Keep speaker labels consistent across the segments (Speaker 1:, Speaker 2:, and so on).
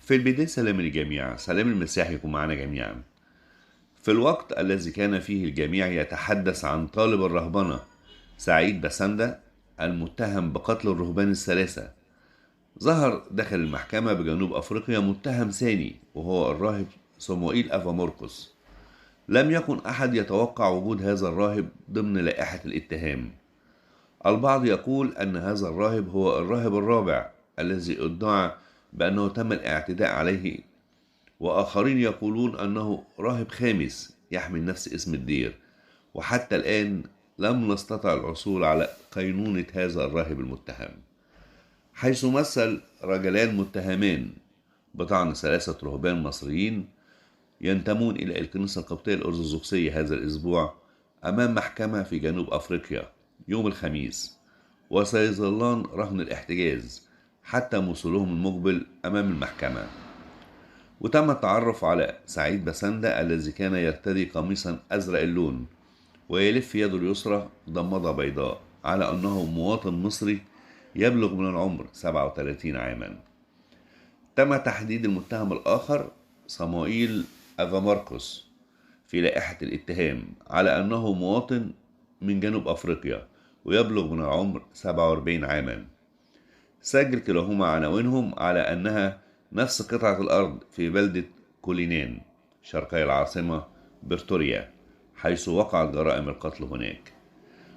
Speaker 1: في البداية سلام الجميع، سلام المسيح يكون معنا جميعا. في الوقت الذي كان فيه الجميع يتحدث عن طالب الرهبنة سعيد بسندة المتهم بقتل الرهبان الثلاثة، ظهر داخل المحكمة بجنوب أفريقيا متهم ثاني وهو الراهب صموئيل أفاموركوس. لم يكن أحد يتوقع وجود هذا الراهب ضمن لائحة الاتهام. البعض يقول أن هذا الراهب هو الراهب الرابع الذي ادعى بأنه تم الاعتداء عليه، وآخرين يقولون أنه راهب خامس يحمل نفس اسم الدير، وحتى الآن لم نستطع الحصول على قينونة هذا الراهب المتهم، حيث مثل رجلان متهمان بطعن ثلاثة رهبان مصريين ينتمون إلى الكنيسة القبطية الأرثوذكسية هذا الأسبوع أمام محكمة في جنوب أفريقيا يوم الخميس، وسيظلان رهن الاحتجاز حتى وصولهم المقبل أمام المحكمة. وتم التعرف على سعيد بسندة الذي كان يرتدي قميصا أزرق اللون ويلف يده اليسرى ضمادة بيضاء على أنه مواطن مصري يبلغ من العمر 37 عاما. تم تحديد المتهم الآخر صموئيل أفاماركوس في لائحة الاتهام على أنه مواطن من جنوب أفريقيا ويبلغ من العمر 47 عاما. سجل كلاهما عناوينهم على أنها نفس قطعة الأرض في بلدة كولينان شرقي العاصمة بريتوريا حيث وقعت جرائم القتل هناك.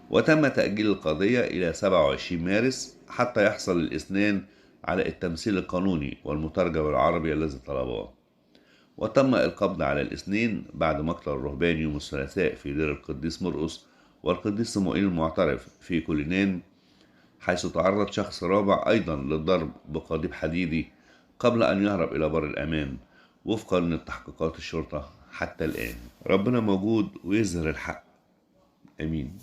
Speaker 1: وتم تأجيل القضية إلى 27 مارس حتى يحصل الاثنان على التمثيل القانوني والمترجم العربي الذي طلباه. وتم القبض على الاثنين بعد مقتل الرهبان يوم الثلاثاء في دير القديس مرقس والقديس صموئيل المعترف في كولينان، حيث تعرض شخص رابع أيضا للضرب بقضيب حديدي قبل أن يهرب إلى بر الأمان وفقا لتحقيقات الشرطة حتى الآن. ربنا موجود ويظهر الحق. آمين.